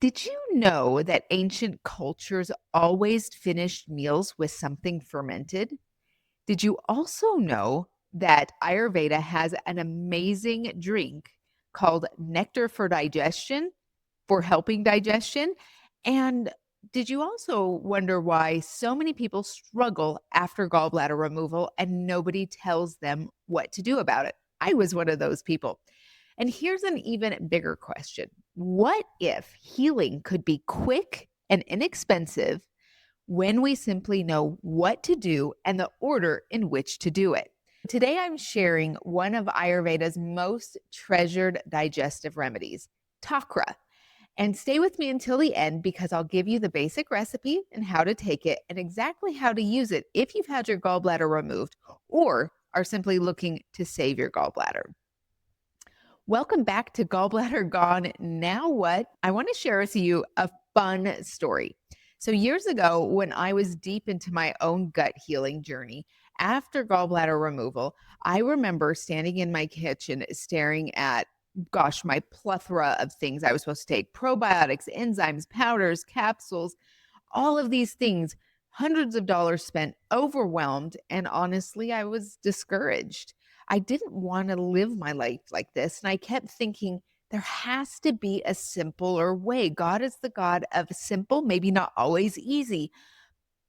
Did you know that ancient cultures always finished meals with something fermented? Did you also know that Ayurveda has an amazing drink called nectar for helping digestion? And did you also wonder why so many people struggle after gallbladder removal and nobody tells them what to do about it? I was one of those people. And here's an even bigger question. What if healing could be quick and inexpensive when we simply know what to do and the order in which to do it? Today, I'm sharing one of Ayurveda's most treasured digestive remedies, Takra. And stay with me until the end because I'll give you the basic recipe and how to take it and exactly how to use it if you've had your gallbladder removed or are simply looking to save your gallbladder. Welcome back to Gallbladder Gone. Now what? I want to share with you a fun story. So years ago, when I was deep into my own gut healing journey, after gallbladder removal, I remember standing in my kitchen staring at, my plethora of things I was supposed to take: probiotics, enzymes, powders, capsules, all of these things, hundreds of dollars spent, overwhelmed, and honestly, I was discouraged. I didn't want to live my life like this. And I kept thinking, there has to be a simpler way. God is the God of simple, maybe not always easy.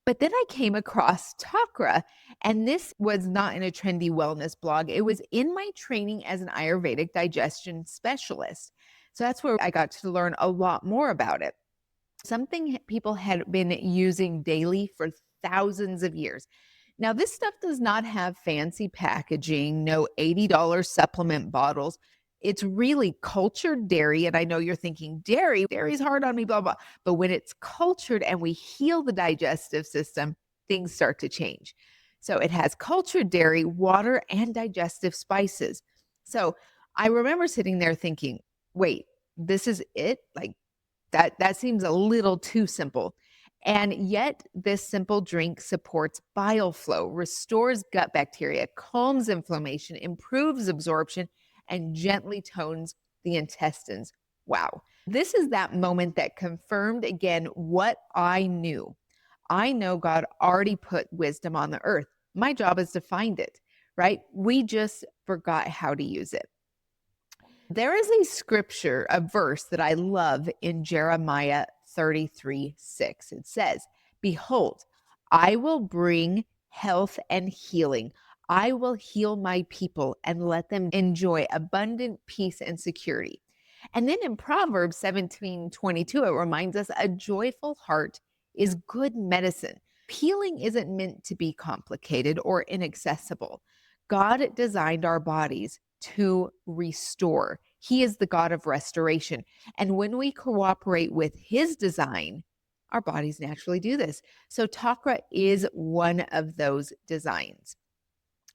But then I came across Takra, and this was not in a trendy wellness blog. It was in my training as an Ayurvedic digestion specialist. So that's where I got to learn a lot more about it. Something people had been using daily for thousands of years. Now, this stuff does not have fancy packaging, no $80 supplement bottles. It's really cultured dairy. And I know you're thinking, dairy's hard on me, blah, blah. But when it's cultured and we heal the digestive system, things start to change. So it has cultured dairy, water, and digestive spices. So I remember sitting there thinking, wait, this is it? Like, that seems a little too simple. And yet, this simple drink supports bile flow, restores gut bacteria, calms inflammation, improves absorption, and gently tones the intestines. Wow. This is that moment that confirmed again what I knew. I know God already put wisdom on the earth. My job is to find it, right? We just forgot how to use it. There is a scripture, a verse that I love in Jeremiah 33:6. It says, "Behold, I will bring health and healing. I will heal my people and let them enjoy abundant peace and security." And then in Proverbs 17:22, it reminds us a joyful heart is good medicine. Healing isn't meant to be complicated or inaccessible. God designed our bodies to restore. He is the God of restoration. And when we cooperate with his design, our bodies naturally do this. So Takra is one of those designs.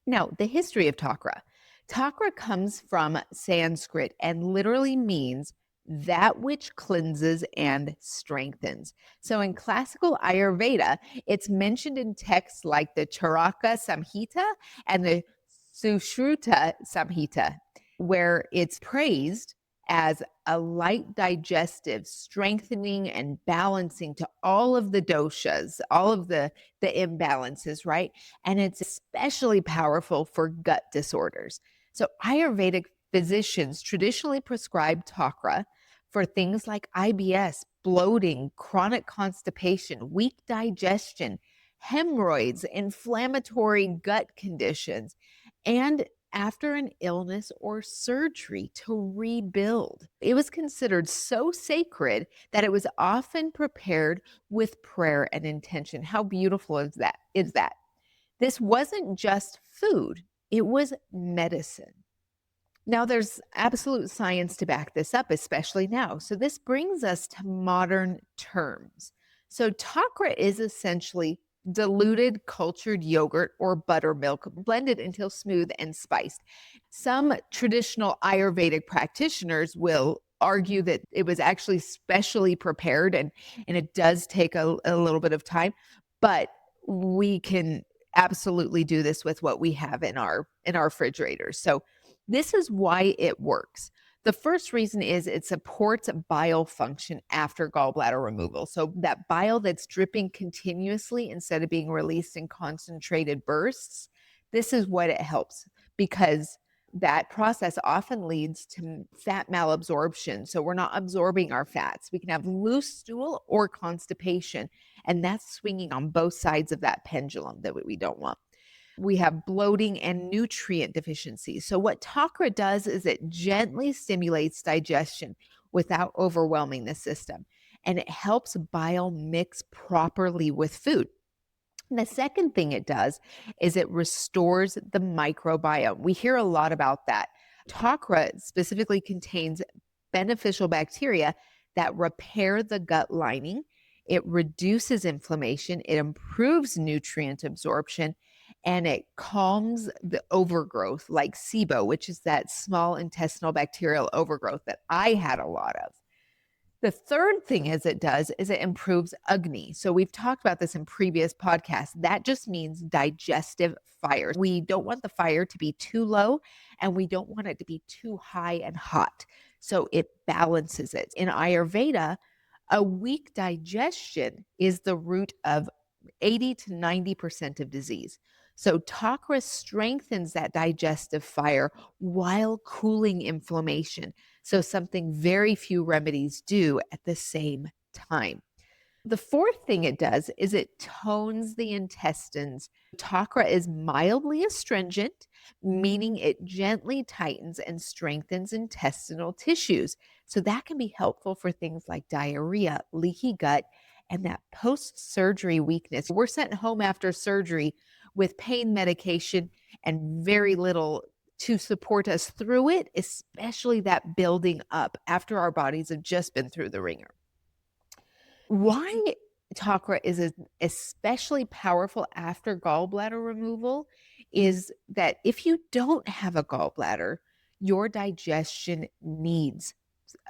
Now, the history of Takra. Takra comes from Sanskrit and literally means that which cleanses and strengthens. So in classical Ayurveda, it's mentioned in texts like the Charaka Samhita and the Sushruta Samhita, where it's praised as a light digestive, strengthening and balancing to all of the doshas, all of the imbalances, right? And it's especially powerful for gut disorders. So Ayurvedic physicians traditionally prescribe Takra for things like IBS, bloating, chronic constipation, weak digestion, hemorrhoids, inflammatory gut conditions, and after an illness or surgery to rebuild. It was considered so sacred that it was often prepared with prayer and intention. How beautiful is that? This wasn't just food, it was medicine. Now, there's absolute science to back this up, especially now. So, this brings us to modern terms. So, Takra is essentially diluted cultured yogurt or buttermilk blended until smooth and spiced. Some traditional Ayurvedic practitioners will argue that it was actually specially prepared and it does take a little bit of time, but we can absolutely do this with what we have in our refrigerators. So this is why it works. The first reason is it supports bile function after gallbladder removal. So that bile that's dripping continuously instead of being released in concentrated bursts, this is what it helps because that process often leads to fat malabsorption. So we're not absorbing our fats. We can have loose stool or constipation, and that's swinging on both sides of that pendulum that we don't want. We have bloating and nutrient deficiencies. So what Takra does is it gently stimulates digestion without overwhelming the system, and it helps bile mix properly with food. And the second thing it does is it restores the microbiome. We hear a lot about that. Takra specifically contains beneficial bacteria that repair the gut lining. It reduces inflammation, it improves nutrient absorption, and it calms the overgrowth like SIBO, which is that small intestinal bacterial overgrowth that I had a lot of. The third thing is it does is it improves Agni. So we've talked about this in previous podcasts. That just means digestive fire. We don't want the fire to be too low and we don't want it to be too high and hot. So it balances it. In Ayurveda, a weak digestion is the root of 80 to 90% of disease. So Takra strengthens that digestive fire while cooling inflammation. So something very few remedies do at the same time. The fourth thing it does is it tones the intestines. Takra is mildly astringent, meaning it gently tightens and strengthens intestinal tissues. So that can be helpful for things like diarrhea, leaky gut, and that post-surgery weakness. We're sent home after surgery with pain medication and very little to support us through it, especially that building up after our bodies have just been through the ringer. Why Takra is especially powerful after gallbladder removal is that if you don't have a gallbladder, your digestion needs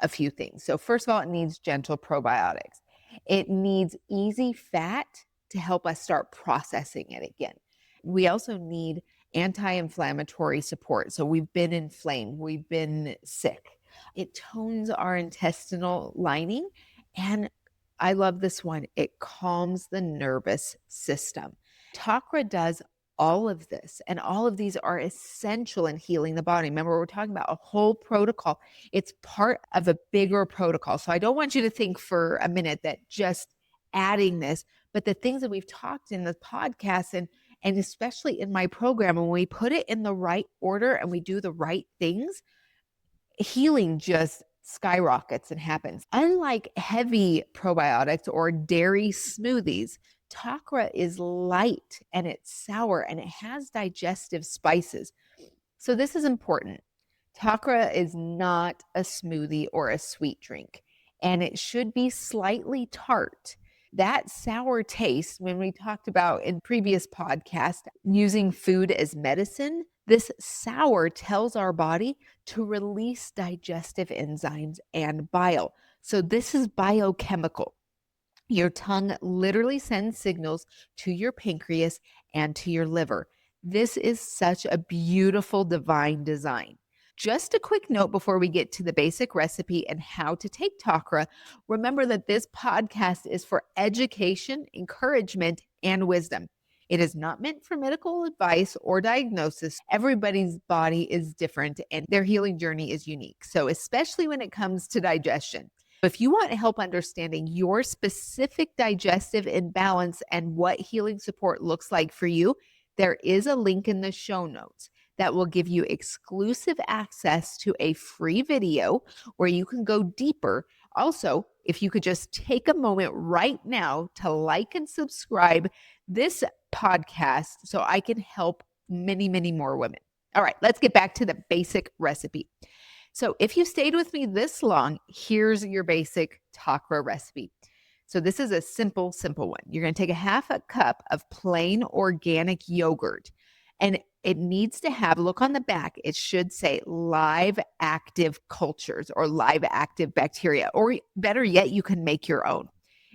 a few things. So first of all, it needs gentle probiotics. It needs easy fat to help us start processing it again. We also need anti-inflammatory support. So we've been inflamed, we've been sick. It tones our intestinal lining, and I love this one. It calms the nervous system. Takra does all of this, and all of these are essential in healing the body. Remember, we're talking about a whole protocol. It's part of a bigger protocol. So I don't want you to think for a minute that just adding this, but the things that we've talked in the podcast and especially in my program, when we put it in the right order and we do the right things, healing just skyrockets and happens. Unlike heavy probiotics or dairy smoothies, Takra is light and it's sour and it has digestive spices. So this is important. Takra is not a smoothie or a sweet drink, and it should be slightly tart. That sour taste, when we talked about in previous podcasts, using food as medicine, this sour tells our body to release digestive enzymes and bile. So this is biochemical. Your tongue literally sends signals to your pancreas and to your liver. This is such a beautiful divine design. Just a quick note before we get to the basic recipe and how to take Takra. Remember that this podcast is for education, encouragement, and wisdom. It is not meant for medical advice or diagnosis. Everybody's body is different and their healing journey is unique. So especially when it comes to digestion. If you want help understanding your specific digestive imbalance and what healing support looks like for you, there is a link in the show notes that will give you exclusive access to a free video where you can go deeper. Also, if you could just take a moment right now to like and subscribe this podcast so I can help many, many more women. All right, let's get back to the basic recipe. So if you stayed with me this long, here's your basic Takra recipe. So this is a simple one. You're going to take a half a cup of plain organic yogurt, and it needs to have, look on the back, it should say live active cultures or live active bacteria, or better yet, you can make your own.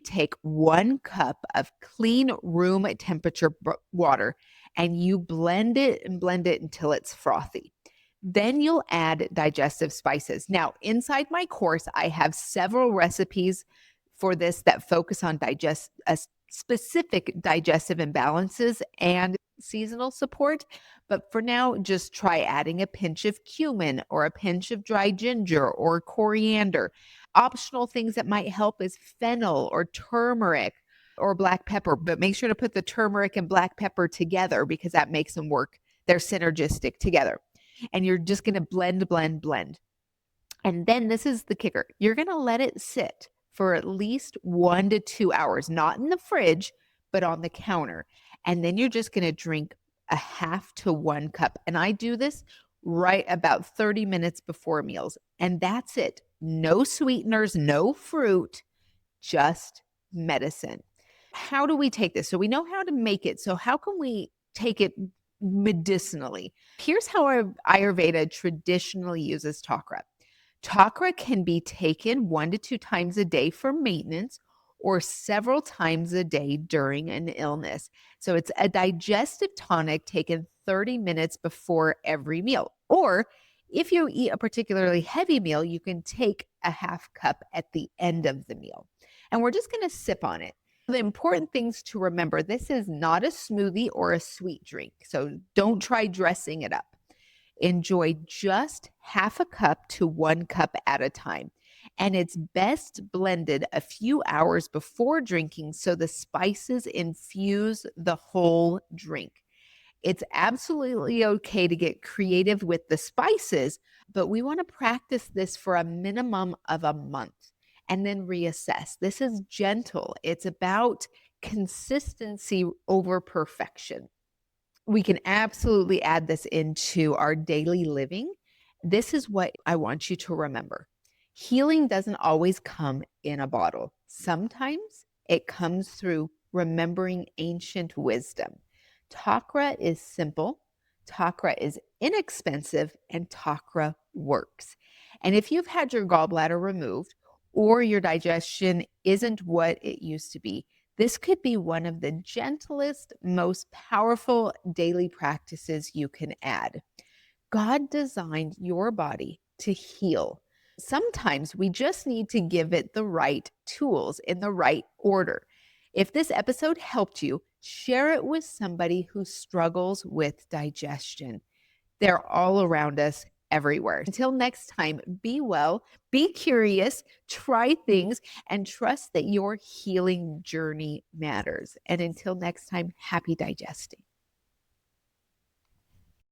Take 1 cup of clean room temperature water and you blend it until it's frothy. Then you'll add digestive spices. Now, inside my course, I have several recipes for this that focus on specific digestive imbalances and seasonal support. But for now, just try adding a pinch of cumin or a pinch of dry ginger or coriander. Optional things that might help is fennel or turmeric or black pepper, but make sure to put the turmeric and black pepper together because that makes them work. They're synergistic together. And you're just going to blend, blend, blend. And then this is the kicker. You're going to let it sit for at least 1 to 2 hours, not in the fridge, but on the counter. And then you're just going to drink a half to 1 cup. And I do this right about 30 minutes before meals. And that's it. No sweeteners, no fruit, just medicine. How do we take this? So we know how to make it. So how can we take it medicinally? Here's how our Ayurveda traditionally uses Takra. Takra can be taken 1 to 2 times a day for maintenance or several times a day during an illness. So it's a digestive tonic taken 30 minutes before every meal. Or if you eat a particularly heavy meal, you can take a half cup at the end of the meal. And we're just going to sip on it. The important things to remember, this is not a smoothie or a sweet drink. So don't try dressing it up. Enjoy just half a cup to 1 cup at a time. And it's best blended a few hours before drinking so the spices infuse the whole drink. It's absolutely okay to get creative with the spices, but we want to practice this for a minimum of a month and then reassess. This is gentle. It's about consistency over perfection. We can absolutely add this into our daily living. This is what I want you to remember. Healing doesn't always come in a bottle. Sometimes it comes through remembering ancient wisdom. Takra is simple, Takra is inexpensive, and Takra works. And if you've had your gallbladder removed or your digestion isn't what it used to be, this could be one of the gentlest, most powerful daily practices you can add. God designed your body to heal. Sometimes we just need to give it the right tools in the right order. If this episode helped you, share it with somebody who struggles with digestion. They're all around us everywhere. Until next time, be well, be curious, try things, and trust that your healing journey matters. And until next time, happy digesting.